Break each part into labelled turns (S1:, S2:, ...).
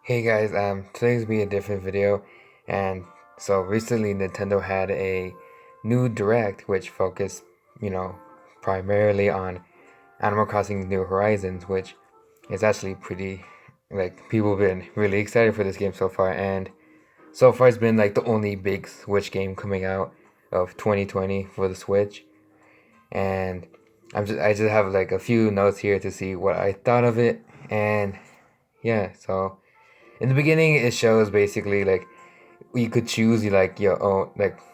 S1: Hey guys, today's gonna be a different video, and so recently Nintendo had a new Direct which focused, primarily on Animal Crossing New Horizons, which is actually pretty, people have been really excited for this game so far, and so far it's been like the only big Switch game coming out of 2020 for the Switch, and I just have like a few notes here to see what I thought of it, and yeah, so. In the beginning, it shows basically like you could choose your own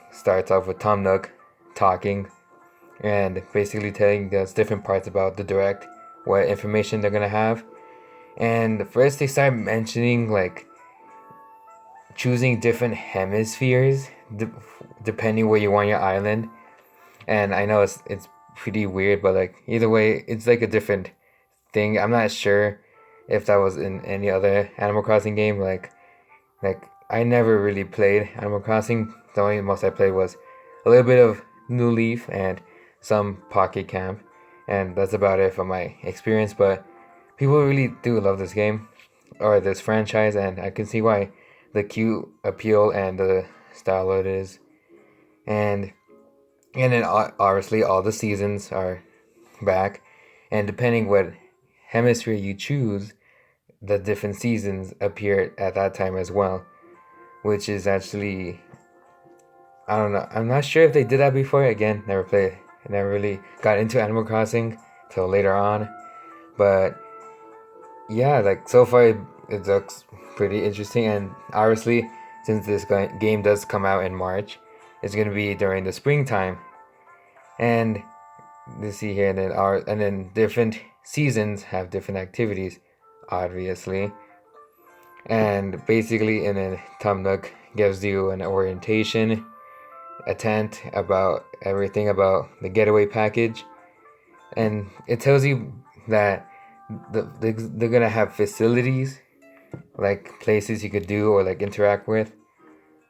S1: starts off with Tom Nook talking and basically telling us different parts about the direct, what information they're gonna have. And first they start mentioning like choosing different hemispheres depending where you want your island. And I know it's pretty weird, but like either way, it's like a different thing. I'm not sure if that was in any other Animal Crossing game. Like I never really played Animal Crossing. The only most I played was a little bit of New Leaf and some Pocket Camp, and that's about it for my experience. But people really do love this game or this franchise, and I can see why the cute appeal and the style it is. And then obviously all the seasons are back, and depending what hemisphere you choose, the different seasons appear at that time as well, which is actually, I don't know. I'm not sure if they did that before. Again, never played. I never really got into Animal Crossing till later on. But yeah, like so far it looks pretty interesting. And obviously, since this game does come out in March, it's gonna be during the springtime. And let's see here, and then different seasons have different activities, obviously. And basically, and then Tom Nook gives you an orientation, a tent about everything about the getaway package, and it tells you that they're gonna have facilities, like places you could do or like interact with,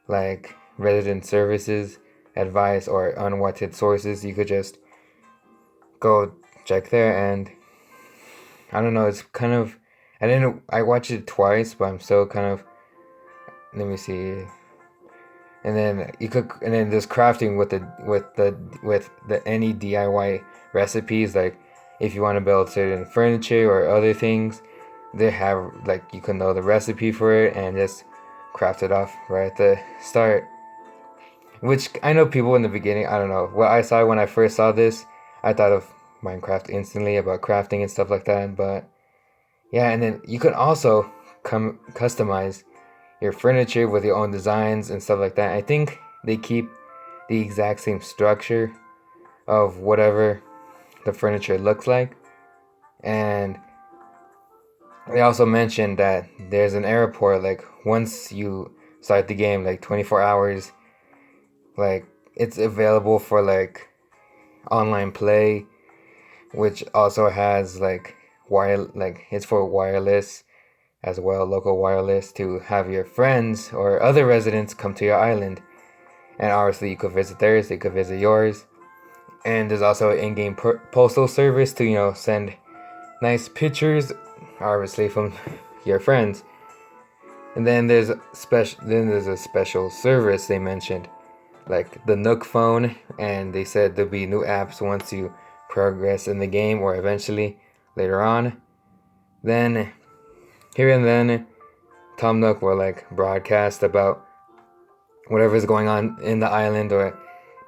S1: like resident services, advice, or unwanted sources. You could just go check there, and I don't know. It's kind of, I watched it twice, but I'm still kind of. Let me see. And then there's crafting with the any DIY recipes, like if you want to build certain furniture or other things, they have like you can know the recipe for it and just craft it off right at the start. Which I know people in the beginning, I don't know what I saw when I first saw this, I thought of Minecraft instantly about crafting and stuff like that. But yeah, and then you can also come customize your furniture with your own designs and stuff like that. I think they keep the exact same structure of whatever the furniture looks like. And they also mentioned that there's an airport, like once you start the game, like 24 hours, like it's available for like online play, which also has like it's for wireless as well, local wireless, to have your friends or other residents come to your island. And obviously, you could visit theirs, they could visit yours. And there's also an in-game postal service to send nice pictures, obviously from your friends. And then there's a special service they mentioned, like the Nook phone, and they said there'll be new apps once you progress in the game or eventually later on. Then here and then Tom Nook will like broadcast about whatever's going on in the island, or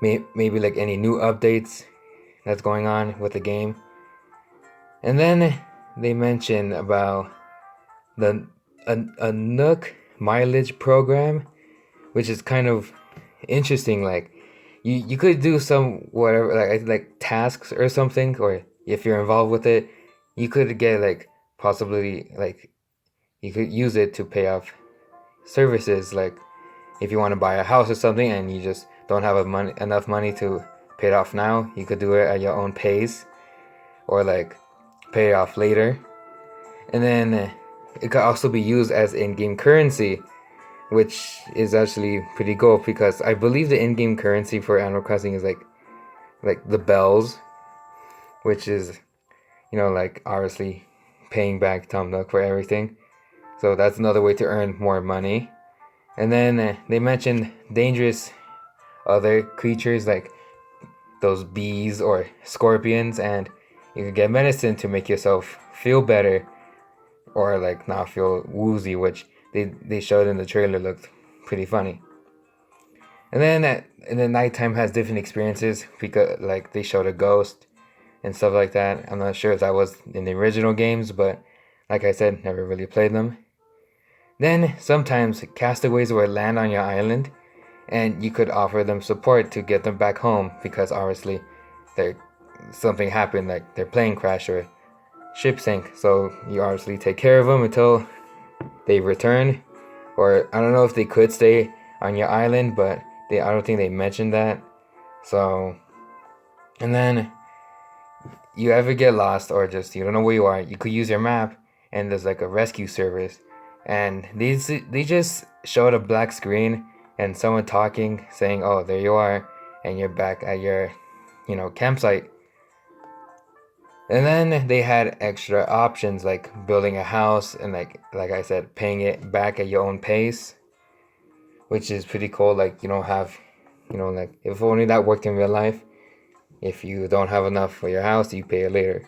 S1: maybe like any new updates that's going on with the game. And then they mention about the a Nook mileage program, which is kind of interesting. Like you could do some whatever like tasks or something, or if you're involved with it, you could get like possibly like you could use it to pay off services, like if you want to buy a house or something and you just don't have enough money to pay it off now, you could do it at your own pace, or like pay it off later. And then it could also be used as in-game currency, which is actually pretty cool because I believe the in-game currency for Animal Crossing is like the bells, which is like obviously paying back Tom Nook for everything. So that's another way to earn more money. And then they mentioned dangerous other creatures like those bees or scorpions, and you can get medicine to make yourself feel better or like not feel woozy, which they showed in the trailer looked pretty funny. And then in the nighttime has different experiences because like they showed a ghost and stuff like that. I'm not sure if that was in the original games, but like I said, never really played them. Then sometimes castaways would land on your island and you could offer them support to get them back home because obviously they're something happened, like their plane crashed or ship sank. So you obviously take care of them until they return. Or I don't know if they could stay on your island, but I don't think they mentioned that. So, and then you ever get lost or just you don't know where you are, you could use your map and there's like a rescue service. And they just showed a black screen and someone talking saying, "Oh, there you are," and you're back at your, campsite. And then they had extra options like building a house and like I said, paying it back at your own pace, which is pretty cool. Like you don't have, like if only that worked in real life. If you don't have enough for your house, you pay it later.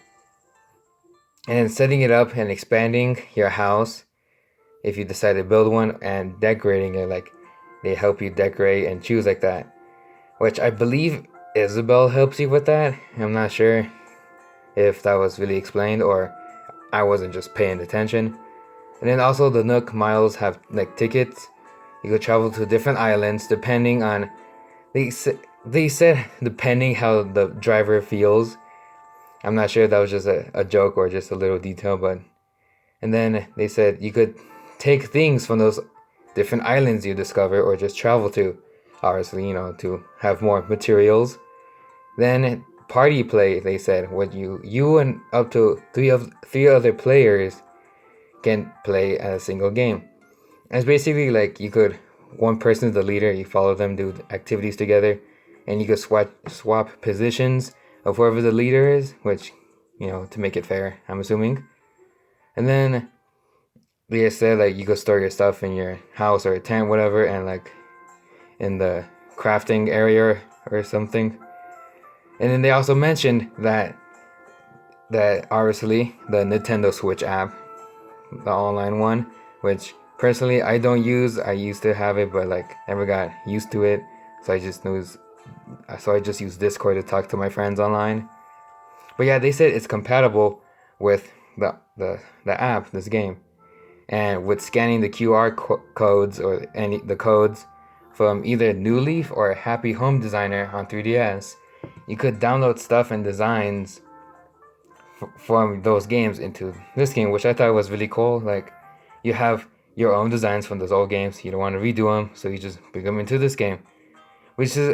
S1: And setting it up and expanding your house, if you decide to build one, and decorating it, like they help you decorate and choose like that. Which I believe Isabelle helps you with that. I'm not sure if that was really explained or I wasn't just paying attention. And then also the Nook Miles have like tickets. You could travel to different islands depending on they said depending how the driver feels. I'm not sure if that was just a joke or just a little detail, but and then they said you could take things from those different islands you discover or just travel to, obviously, to have more materials. Then party play, they said, what you and up to three other players can play a single game. And it's basically like you could one person's the leader, you follow them, do activities together, and you could swap positions of whoever the leader is, which to make it fair, I'm assuming. And then they said like you could store your stuff in your house or a tent, whatever, and like in the crafting area or something. And then they also mentioned that obviously the Nintendo Switch app, the online one, which personally I don't use. I used to have it, but like never got used to it. So I just use Discord to talk to my friends online. But yeah, they said it's compatible with the app, this game, and with scanning the QR codes or the codes from either New Leaf or Happy Home Designer on 3DS, you could download stuff and designs from those games into this game, which I thought was really cool. Like, you have your own designs from those old games. You don't want to redo them, so you just bring them into this game.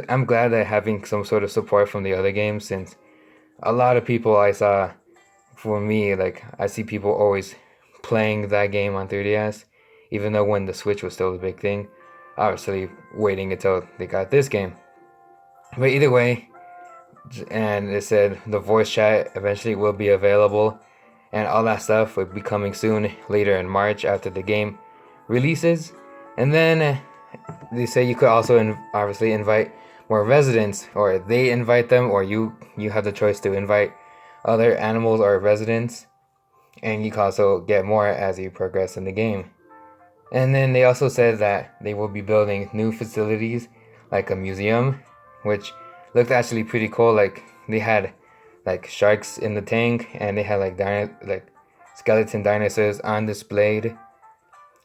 S1: I'm glad that having some sort of support from the other games, since a lot of people I saw, for me, like, I see people always playing that game on 3DS, even though when the Switch was still a big thing. Obviously, waiting until they got this game. But either way, and it said the voice chat eventually will be available, and all that stuff will be coming soon, later in March after the game releases. And then they say you could also obviously invite more residents, or they invite them, or you have the choice to invite other animals or residents, and you can also get more as you progress in the game. And then they also said that they will be building new facilities like a museum, which looked actually pretty cool. Like they had like sharks in the tank, and they had like skeleton dinosaurs on displayed.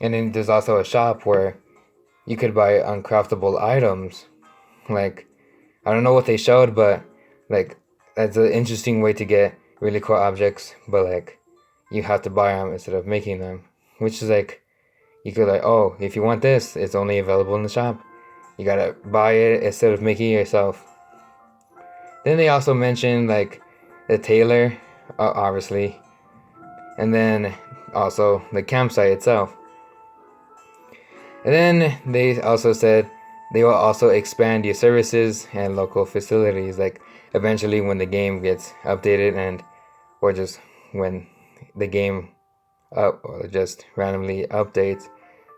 S1: And then there's also a shop where you could buy uncraftable items. Like I don't know what they showed, but like that's an interesting way to get really cool objects, but like you have to buy them instead of making them, which is like you could like, oh, if you want this, it's only available in the shop. You gotta buy it instead of making it yourself. Then they also mentioned like the tailor, obviously, and then also the campsite itself. And then they also said they will also expand your services and local facilities, like eventually when the game gets updated, and or just when the game up or just randomly updates,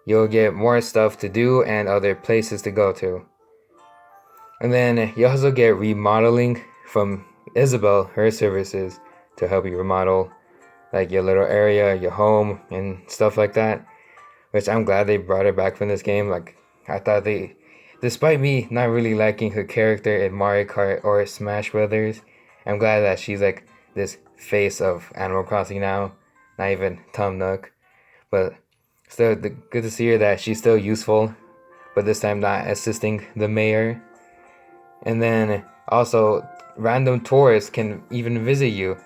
S1: you'll get more stuff to do and other places to go to. And then you also get remodeling from Isabelle, her services, to help you remodel like your little area, your home, and stuff like that. Which I'm glad they brought her back from this game. Like, I thought they, despite me not really liking her character in Mario Kart or Smash Brothers, I'm glad that she's like this face of Animal Crossing now, not even Tom Nook. But still, good to see her that she's still useful, but this time not assisting the mayor. And then also, random tourists can even visit you,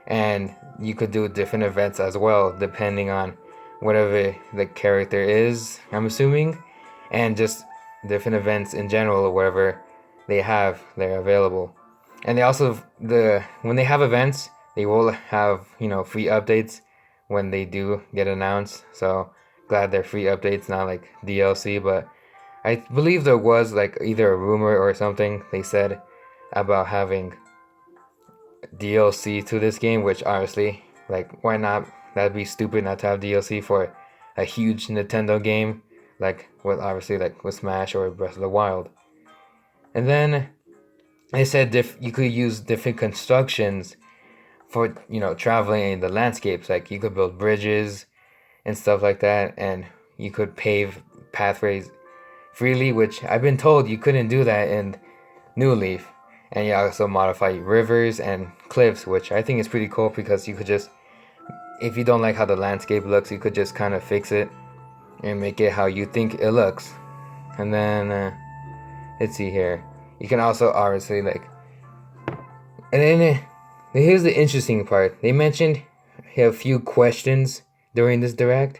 S1: and you could do different events as well, depending on whatever the character is, I'm assuming, and just different events in general or whatever they have, they're available. And they also, when they have events, they will have, free updates when they do get announced. So glad they're free updates, not like DLC. But I believe there was like either a rumor or something they said about having DLC to this game, which obviously, like, why not? That'd be stupid not to have DLC for a huge Nintendo game, like with obviously like with Smash or Breath of the Wild. And then they said you could use different constructions for traveling in the landscapes. Like you could build bridges and stuff like that, and you could pave pathways freely, which I've been told you couldn't do that in New Leaf. And you also modify rivers and cliffs, which I think is pretty cool because you could just, if you don't like how the landscape looks, you could just kind of fix it and make it how you think it looks. And then, let's see here. You can also obviously like, and then here's the interesting part. They mentioned a few questions during this direct,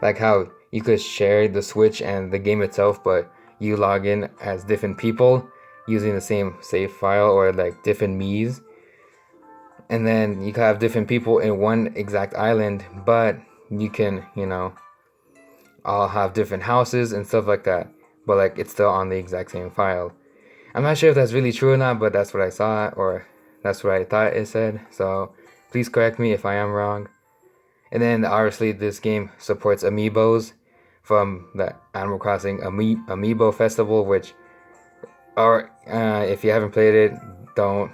S1: like how you could share the Switch and the game itself, but you log in as different people using the same save file or like different Mii's. And then you can have different people in one exact island, but you can, all have different houses and stuff like that. But like it's still on the exact same file. I'm not sure if that's really true or not, but that's what I saw, or that's what I thought it said. So please correct me if I am wrong. And then obviously this game supports amiibos from the Animal Crossing Amiibo Festival, which, or if you haven't played it, don't.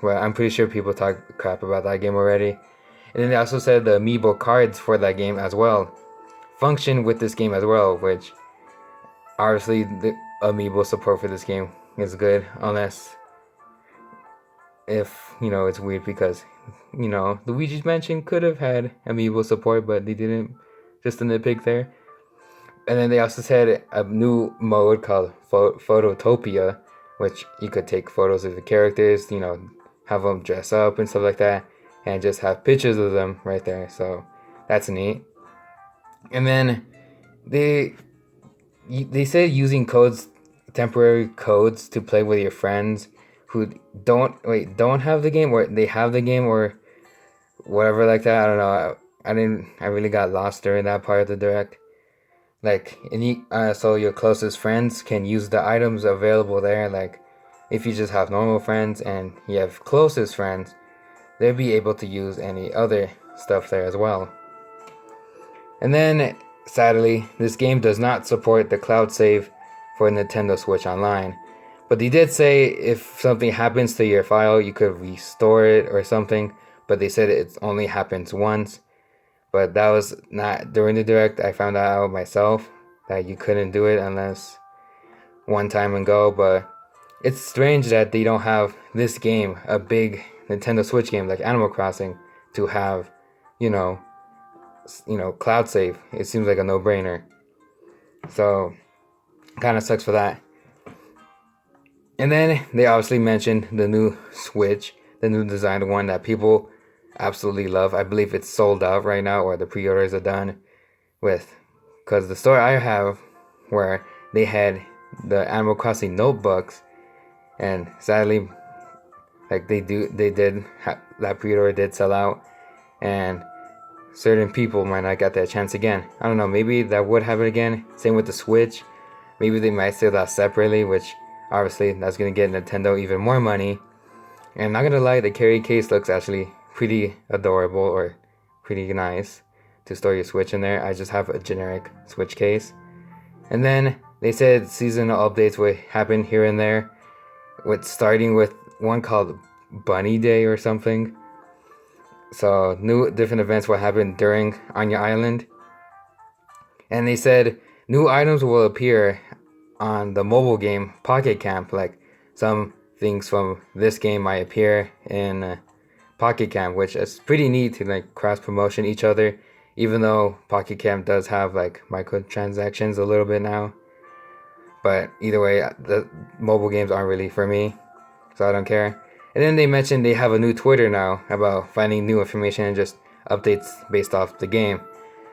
S1: Well, I'm pretty sure people talk crap about that game already. And then they also said the amiibo cards for that game as well function with this game as well, which obviously the amiibo support for this game is good, unless if it's weird because Luigi's Mansion could have had amiibo support, but they didn't. Just a nitpick there. And then they also said a new mode called Phototopia, which you could take photos of the characters, have them dress up and stuff like that, and just have pictures of them right there. So that's neat. And then they said using temporary codes to play with your friends who don't have the game, or they have the game, or whatever like that. I don't know. I really got lost during that part of the direct. Like, so your closest friends can use the items available there. Like, if you just have normal friends and you have closest friends, they'll be able to use any other stuff there as well. And then, sadly, this game does not support the cloud save for Nintendo Switch Online. But they did say if something happens to your file, you could restore it or something. But they said it only happens once. But that was not during the direct. I found out myself that you couldn't do it unless one time and go. But it's strange that they don't have this game, a big Nintendo Switch game like Animal Crossing, to have, cloud save. It seems like a no-brainer. So, kind of sucks for that. And then they obviously mentioned the new Switch, the new designed one that people absolutely love. I believe it's sold out right now, or the pre-orders are done because the store I have, where they had the Animal Crossing notebooks, and sadly, like that pre-order did sell out, and certain people might not get that chance again. I don't know, maybe that would happen again. Same with the Switch. Maybe they might sell that separately, which obviously that's gonna get Nintendo even more money. And not gonna lie, the carry case looks actually pretty adorable, or pretty nice to store your Switch in there. I just have a generic Switch case. And then they said seasonal updates would happen here and there, starting with one called Bunny Day or something. So new different events will happen during Anya Island. And they said new items will appear on the mobile game Pocket Camp. Like some things from this game might appear in Pocket Camp, which is pretty neat to like cross promotion each other. Even though Pocket Camp does have like microtransactions a little bit now. But either way, the mobile games aren't really for me, so I don't care. And then they mentioned they have a new Twitter now about finding new information and just updates based off the game.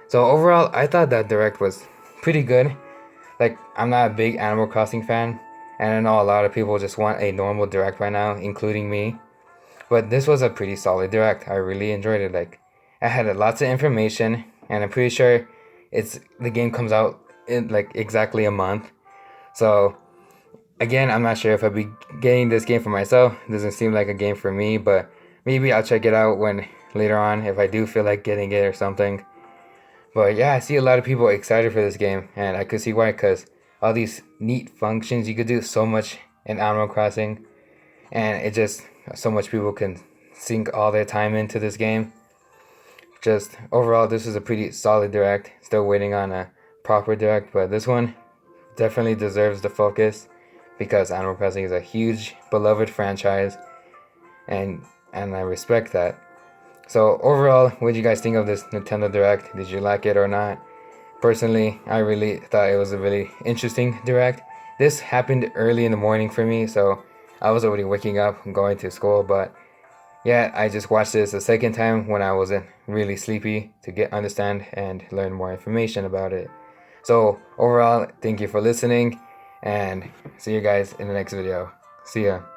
S1: So overall, I thought that Direct was pretty good. Like, I'm not a big Animal Crossing fan, and I know a lot of people just want a normal Direct right now, including me. But this was a pretty solid Direct. I really enjoyed it. Like, I had lots of information, and I'm pretty sure the game comes out in like exactly a month. So again, I'm not sure if I'll be getting this game for myself. It doesn't seem like a game for me, but maybe I'll check it out when later on if I do feel like getting it or something. But yeah, I see a lot of people excited for this game, and I could see why, because all these neat functions you could do so much in Animal Crossing, and it just so much people can sink all their time into this game. Just overall, this is a pretty solid Direct. Still waiting on a proper Direct, but this one definitely deserves the focus because Animal Crossing is a huge beloved franchise, and I respect that. So overall, what did you guys think of this Nintendo Direct? Did you like it or not? Personally, I really thought it was a really interesting Direct. This happened early in the morning for me, so I was already waking up and going to school, but yeah, I just watched this a second time when I wasn't really sleepy to understand and learn more information about it. So overall, thank you for listening, and see you guys in the next video. See ya.